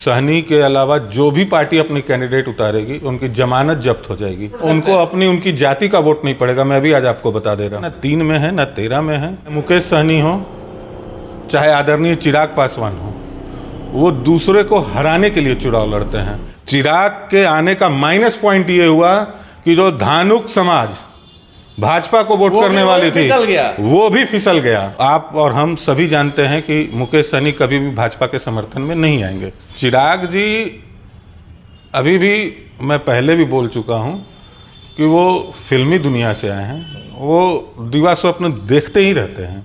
सहनी के अलावा जो भी पार्टी अपनी कैंडिडेट उतारेगी उनकी जमानत जब्त हो जाएगी। उनको अपनी उनकी जाति का वोट नहीं पड़ेगा। मैं भी आज आपको बता दे रहा हूँ, ना 3 में है ना 13 में है। मुकेश सहनी हो चाहे आदरणीय चिराग पासवान हो, वो दूसरे को हराने के लिए चुनाव लड़ते हैं। चिराग के आने का माइनस पॉइंट ये हुआ कि जो धानुक समाज भाजपा को वोट करने वाली थी वो भी फिसल गया। आप और हम सभी जानते हैं कि मुकेश सहनी कभी भी भाजपा के समर्थन में नहीं आएंगे। चिराग जी अभी भी, मैं पहले भी बोल चुका हूं कि वो फिल्मी दुनिया से आए हैं, वो दिवा स्वप्न देखते ही रहते हैं।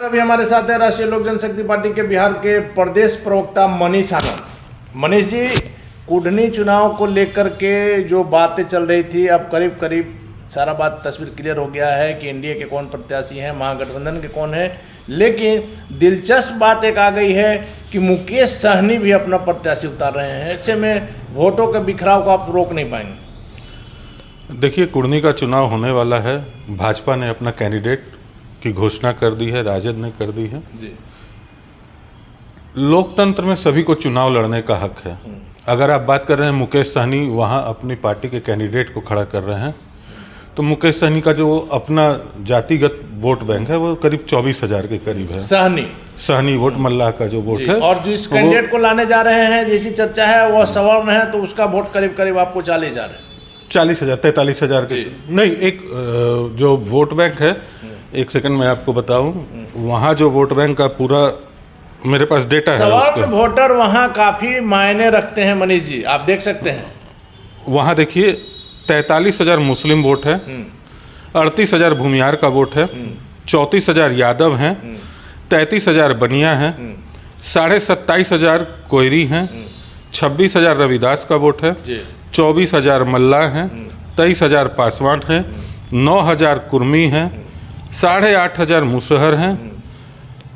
अभी हमारे साथ है राष्ट्रीय लोक जनशक्ति पार्टी के बिहार के प्रदेश प्रवक्ता मनीष आनंद। मनीष जी, कुढ़नी चुनाव को लेकर के जो बातें चल रही थी, अब करीब करीब सारा बात तस्वीर क्लियर हो गया है कि एनडीए के कौन प्रत्याशी हैं, महागठबंधन के कौन है। लेकिन दिलचस्प बात एक आ गई है कि मुकेश सहनी भी अपना प्रत्याशी उतार रहे हैं। ऐसे में वोटों के बिखराव को आप रोक नहीं पाएंगे। देखिए, कुढ़नी का चुनाव होने वाला है। भाजपा ने अपना कैंडिडेट की घोषणा कर दी है, राजद ने कर दी है जी। लोकतंत्र में सभी को चुनाव लड़ने का हक है। अगर आप बात कर रहे हैं मुकेश सहनी वहाँ अपनी पार्टी के कैंडिडेट को खड़ा कर रहे हैं, तो मुकेश सहनी का जो अपना जातिगत वोट बैंक है वो करीब 24,000 के करीब है। सहनी वोट मल्लाह का जो वोट है, और जो इस कैंडिडेट को लाने जा रहे हैं, जैसी चर्चा है वह सवर्ण है, तो उसका वोट करीब करीब आपको 40,000 है। 40,000 43,000 के नहीं। एक जो वोट बैंक है, एक सेकंड में आपको बताऊं, वहाँ जो वोट बैंक का पूरा मेरे पास डेटा है। सवाल वोटर वहाँ काफी मायने रखते हैं मनीष जी, आप देख सकते हैं। वहाँ देखिए 43,000 मुस्लिम वोट है, 38,000 भूमिहार का वोट है, 34,000 यादव हैं, 33,000 बनिया हैं, 27,500 कोयरी हैं, 26,000 रविदास का वोट है, 24,000 मल्लाह हैं, 23,000 पासवान हैं, 9,000 कुर्मी हैं, 8,500 मुसहर हैं,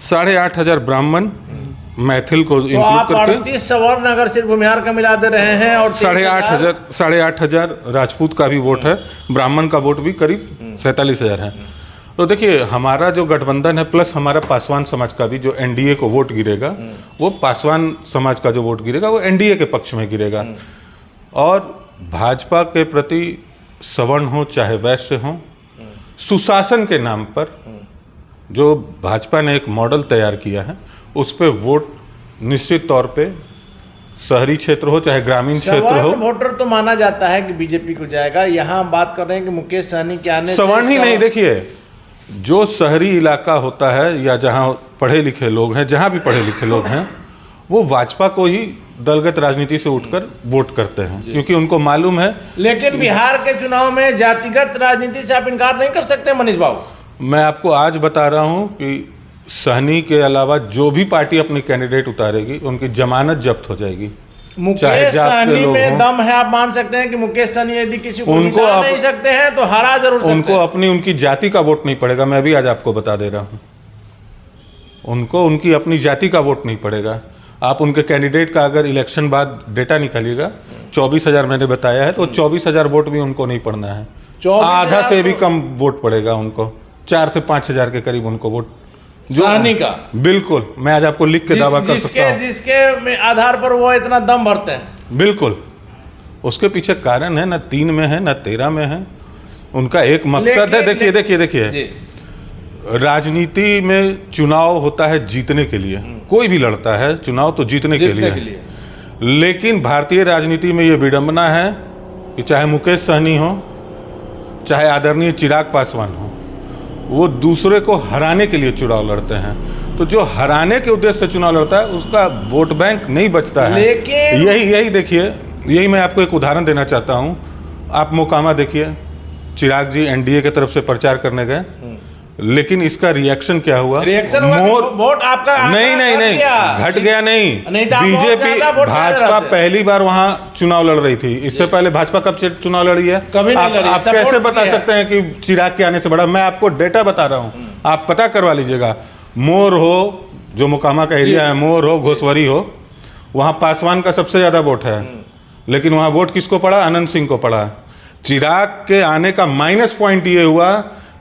8,500 ब्राह्मण मैथिल को इंक्लूड करके 38 सवर्ण अगर सिर्फ भूमिहार का मिला दे रहे हैं, और 8,500 राजपूत का भी वोट है, ब्राह्मण का वोट भी करीब 47,000 है। तो देखिए, हमारा जो गठबंधन है प्लस हमारा पासवान समाज का भी जो एनडीए को वोट गिरेगा, वो पासवान समाज का जो वोट गिरेगा वो एनडीए के पक्ष में गिरेगा। और भाजपा के प्रति सवर्ण हो चाहे वैश्य हो, सुशासन के नाम पर जो भाजपा ने एक मॉडल तैयार किया है, उस पे वोट निश्चित तौर पे शहरी क्षेत्र हो चाहे ग्रामीण क्षेत्र हो, वोटर तो माना जाता है कि बीजेपी को जाएगा। यहाँ हम बात कर रहे हैं कि मुकेश सहनी के आने सवर्ण ही नहीं। देखिए, जो शहरी इलाका होता है या जहाँ पढ़े लिखे लोग हैं, जहाँ भी पढ़े लिखे लोग हैं, वो भाजपा को ही दलगत राजनीति से उठकर वोट करते हैं, क्योंकि उनको मालूम है। लेकिन बिहार के चुनाव में जातिगत राजनीति से आप इनकार नहीं कर सकते मनीष बाबू। मैं आपको आज बता रहा हूं कि सहनी के अलावा जो भी पार्टी अपनी कैंडिडेट उतारेगी उनकी जमानत जब्त हो जाएगी। मुकेश सहनी में दम है, आप मान सकते हैं कि मुकेश सहनी यदि किसी को जिता नहीं सकते हैं तो हरा जरूर सकते हैं। उनको अपनी उनकी जाति का वोट नहीं पड़ेगा। मैं भी आज आपको बता दे रहा हूं, उनको उनकी अपनी जाति का वोट नहीं पड़ेगा। आप उनके कैंडिडेट का अगर इलेक्शन बाद डेटा निकालिएगा, 24,000 मैंने बताया है, तो 24,000 वोट भी उनको नहीं पड़ना है। आधा से भी कम वोट पड़ेगा उनको, 4 से 5,000 के करीब उनको वोट सहनी का। बिल्कुल, मैं आज आपको लिख के दावा कर सकता हूं। जिसके आधार पर वो इतना दम भरते हैं। बिल्कुल, उसके पीछे कारण है, ना 3 में है ना 13 में है। उनका एक मकसद है। देखिए, राजनीति में चुनाव होता है जीतने के लिए। कोई भी लड़ता है चुनाव तो जीतने के लिए। लेकिन भारतीय राजनीति में ये विडंबना है कि चाहे मुकेश सहनी हो चाहे आदरणीय चिराग पासवान हो, वो दूसरे को हराने के लिए चुनाव लड़ते हैं। तो जो हराने के उद्देश्य से चुनाव लड़ता है उसका वोट बैंक नहीं बचता है। लेकिन यही देखिए, यही मैं आपको एक उदाहरण देना चाहता हूँ। आप मोकामा देखिए, चिराग जी एनडीए की तरफ से प्रचार करने गए, लेकिन इसका रिएक्शन क्या हुआ? वोट आपका नहीं घट गया नहीं। बीजेपी भाजपा पहली बार वहां चुनाव लड़ रही थी। इससे पहले भाजपा कब चुनाव लड़ी है? कभी नहीं लड़ी। आप कैसे बता सकते हैं कि चिराग के आने से बड़ा? मैं आपको डेटा बता रहा हूं, आप पता करवा लीजिएगा। मोर हो, जो मोकामा का एरिया है, मोर हो, घोसवरी हो, वहां पासवान का सबसे ज्यादा वोट है, लेकिन वहां वोट किसको पड़ा? अनंत सिंह को पड़ा। चिराग के आने का माइनस पॉइंट ये हुआ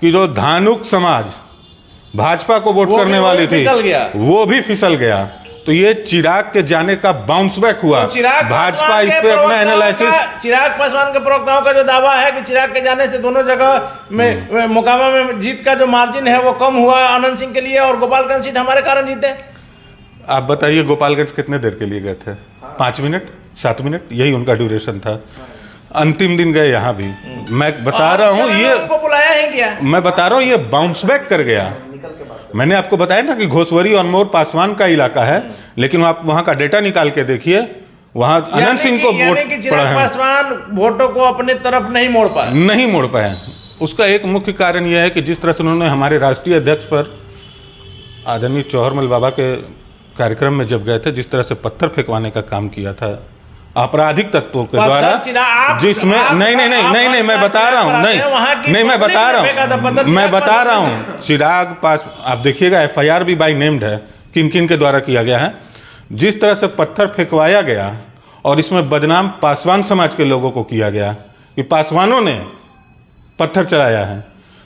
कि जो धानुक समाज भाजपा को वोट वो करने भी वाली थी, फिसल गया। वो भी फिसल गया। तो ये चिराग के जाने का बाउंस बैक हुआ। तो चिराग भाजपा पासवान इस के पे अपना प्रवक्ताओं एनालिसिस, का- चिराग पासवान के प्रवक्ताओं का जो दावा है कि चिराग के जाने से दोनों जगह में मोकामा में जीत का जो मार्जिन है वो कम हुआ आनंद सिंह के लिए, और गोपालगंज सीट हमारे कारण जीते। आप बताइए गोपालगंज कितने देर के लिए गए थे? 5 मिनट 7 मिनट, यही उनका ड्यूरेशन था। अंतिम दिन गए यहाँ भी। मैं बता रहा हूँ ये, उनको बुलाया ही गया। मैं बता रहा हूँ ये बाउंस बैक कर गया। मैंने आपको बताया ना कि घोसवरी और मोर पासवान का इलाका है, लेकिन आप वहां का डेटा निकाल के देखिए, वहां अनंत सिंह को वोट यानी कि पड़ा चिराग है, पासवान वोटों को अपनी तरफ नहीं मोड़ पाए। नहीं मोड़ पाए। उसका एक मुख्य कारण यह है कि जिस तरह से उन्होंने हमारे राष्ट्रीय अध्यक्ष पर आदरणीय चौहरमल बाबा के कार्यक्रम में जब गए थे, जिस तरह से पत्थर फेंकवाने का काम किया था आपराधिक तत्वों के द्वारा, जिसमें नहीं मैं बता रहा हूँ, नहीं मैं बता रहा हूँ चिराग पास, आप देखिएगा एफआईआर भी बाई नेम्ड है किन किन के द्वारा किया गया है। जिस तरह से पत्थर फेंकवाया गया और इसमें बदनाम पासवान समाज के लोगों को किया गया कि पासवानों ने पत्थर चलाया है,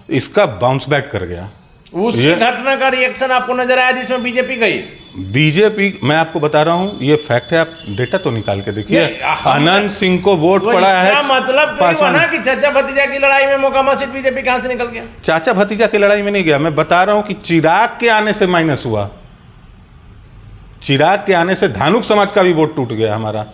इसका बाउंस बैक कर गया। उसी घटना का रिएक्शन आपको नजर आया जिसमें बीजेपी गई। बीजेपी, मैं आपको बता रहा हूं ये फैक्ट है, आप डेटा तो निकाल के देखिए। अनंत सिंह को वोट पड़ा है, मतलब तो ये बना कि चाचा भतीजा की लड़ाई में मोकामा सीट बीजेपी कहां से निकल गया? चाचा भतीजा की लड़ाई में नहीं गया, मैं बता रहा हूं कि चिराग के आने से माइनस हुआ। चिराग के आने से धानुक समाज का भी वोट टूट गया हमारा।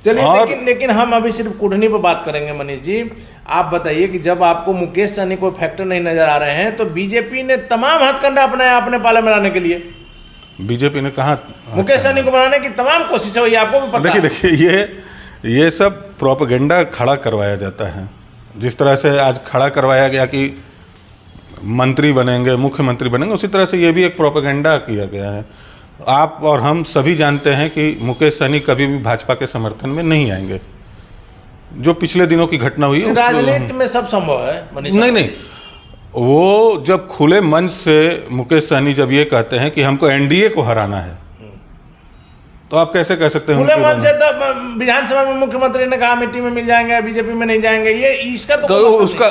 चलिए, लेकिन हम अभी सिर्फ कुढ़नी पर बात करेंगे। मनीष जी, आप बताइए कि जब आपको मुकेश सहनी कोई फैक्टर नहीं नजर आ रहे हैं, तो बीजेपी ने तमाम हथकंडा अपनाया अपने पाले में लाने के लिए। बीजेपी ने कहा मुकेश सहनी को बनाने की तमाम कोशिशें हुई, आपको भी पता है। देखिए ये सब प्रोपेगेंडा खड़ा करवाया जाता है। जिस तरह से आज खड़ा करवाया गया कि मंत्री बनेंगे, मुख्यमंत्री बनेंगे, उसी तरह से ये भी एक प्रोपेगेंडा किया गया है। आप और हम सभी जानते हैं कि मुकेश सहनी कभी भी भाजपा के समर्थन में नहीं आएंगे। जो पिछले दिनों की घटना हुई है, राजनीति में सब संभव है मनीष। नहीं, वो जब खुले मंच से मुकेश सहनी जब ये कहते हैं कि हमको एनडीए को हराना है, तो आप कैसे कह सकते हैं? खुले मन से तो विधानसभा में मुख्यमंत्री ने कहा मिट्टी में मिल जाएंगे, बीजेपी में नहीं जाएंगे, ये इसका तो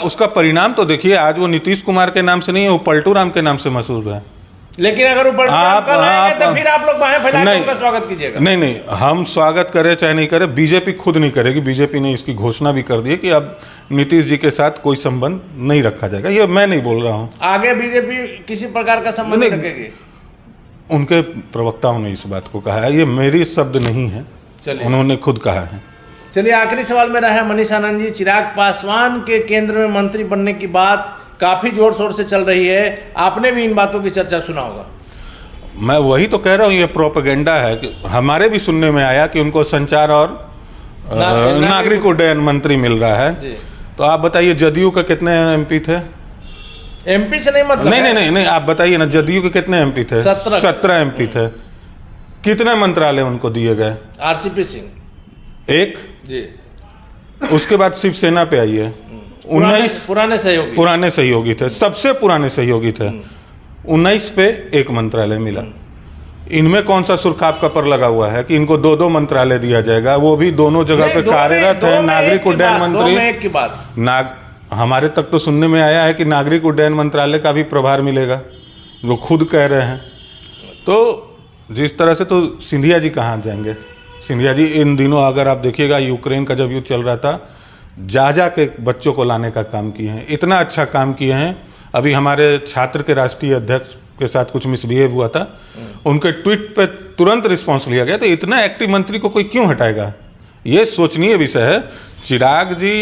उसका परिणाम तो देखिए। आज वो नीतीश कुमार के नाम से नहीं है, वो पलटू राम के नाम से मशहूर है। लेकिन अगर वो कर रहे हैं तो फिर आप लोग बाहें फैला के उनका स्वागत कीजिएगा। नहीं, हम स्वागत करें चाहे नहीं करें, बीजेपी खुद नहीं करेगी। बीजेपी ने इसकी घोषणा भी कर दी है कि अब नीतीश जी के साथ कोई संबंध नहीं रखा जाएगा। ये मैं नहीं बोल रहा हूँ, आगे बीजेपी किसी प्रकार का संबंध नहीं रखेगी। उनके प्रवक्ताओं ने इस बात को कहा है, ये मेरी शब्द नहीं है, उन्होंने खुद कहा है। चलिए, आखिरी सवाल मेरा है मनीष आनंद जी, चिराग पासवान के केंद्र में मंत्री बनने की बात काफी जोर शोर से चल रही है, आपने भी इन बातों की चर्चा सुना होगा। मैं वही तो कह रहा हूँ, ये प्रोपेगेंडा है कि हमारे भी सुनने में आया कि उनको संचार और नागरिक उड्डयन मंत्री मिल रहा है। तो आप बताइए जदयू का कितने एमपी थे? एमपी से नहीं मतलब नहीं, आप बताइए ना, जदयू के कितने एमपी थे? 17 एमपी थे। कितने मंत्रालय उनको दिए गए? आरसीपी सिंह एक जी। उसके बाद शिवसेना पे आई है 19 पुराने सहयोगी थे, सबसे पुराने सहयोगी थे। 19 पे एक मंत्रालय मिला। इनमें कौन सा सुरखाब का पर लगा हुआ है कि इनको 2-2 मंत्रालय दिया जाएगा? वो भी दोनों जगह पे कार्यरत है। नागरिक उड्डयन मंत्री, हमारे तक तो सुनने में आया है कि नागरिक उड्डयन मंत्रालय का भी प्रभार मिलेगा, जो खुद कह रहे हैं। तो जिस तरह से, तो सिंधिया जी कहाँ जाएंगे? सिंधिया जी इन दिनों अगर आप देखिएगा, यूक्रेन का जब युद्ध चल रहा था, जा के बच्चों को लाने का काम किए हैं, इतना अच्छा काम किए हैं। अभी हमारे छात्र के राष्ट्रीय अध्यक्ष के साथ कुछ मिसबिहेव हुआ था, उनके ट्वीट पे तुरंत रिस्पांस लिया गया। तो इतना एक्टिव मंत्री को कोई क्यों हटाएगा? ये सोचनीय विषय है। चिराग जी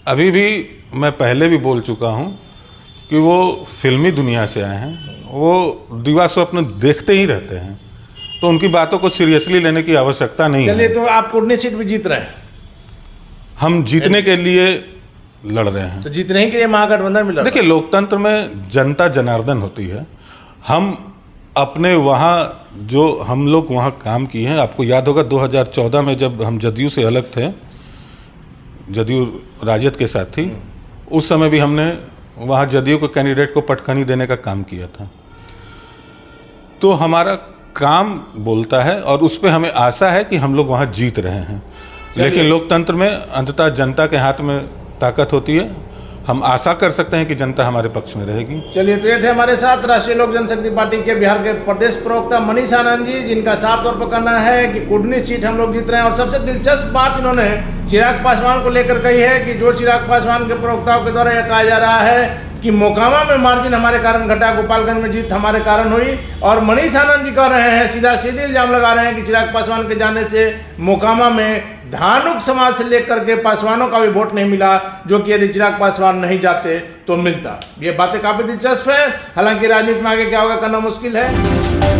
अभी भी, मैं पहले भी बोल चुका हूँ कि वो फिल्मी दुनिया से आए हैं, वो दिवा स्वप्न देखते ही रहते हैं, तो उनकी बातों को सीरियसली लेने की आवश्यकता नहीं है। चलिए, तो आप कुर्नी सीट भी जीत रहे हैं, हम जीतने के लिए लड़ रहे हैं। तो जीतने के लिए महागठबंधन मिला। देखिए, लोकतंत्र में जनता जनार्दन होती है। हम अपने वहाँ जो हम लोग वहाँ काम किए हैं, आपको याद होगा 2014 में जब हम जदयू से अलग थे, जदयू राजद के साथ थी, उस समय भी हमने वहाँ जदयू के कैंडिडेट को पटखनी देने का काम किया था। तो हमारा काम बोलता है और उस पर हमें आशा है कि हम लोग वहाँ जीत रहे हैं। लेकिन लोकतंत्र में अंततः जनता के हाथ में ताकत होती है। हम आशा कर सकते हैं कि जनता हमारे पक्ष में रहेगी। चलिए, तो ये थे हमारे साथ राष्ट्रीय लोक जनशक्ति पार्टी के बिहार के प्रदेश प्रवक्ता मनीष आनंद जी, जिनका साफ तौर पर कहना है कि कुडनी सीट हम लोग जीत रहे हैं। और सबसे दिलचस्प बात इन्होंने चिराग पासवान को लेकर कही है कि जो चिराग पासवान के प्रवक्ताओं के द्वारा यह कहा जा रहा है कि मोकामा में मार्जिन हमारे कारण घटा, गोपालगंज में जीत हमारे कारण हुई। और मनीष आनंद जी कह रहे हैं, सीधा सीधे इल्जाम लगा रहे हैं कि चिराग पासवान के जाने से मोकामा में धानुक समाज से लेकर के पासवानों का भी वोट नहीं मिला, जो कि यदि चिराग पासवान नहीं जाते तो मिलता। ये बातें काफी दिलचस्प है। हालांकि राजनीति में आगे क्या होगा कहना मुश्किल है।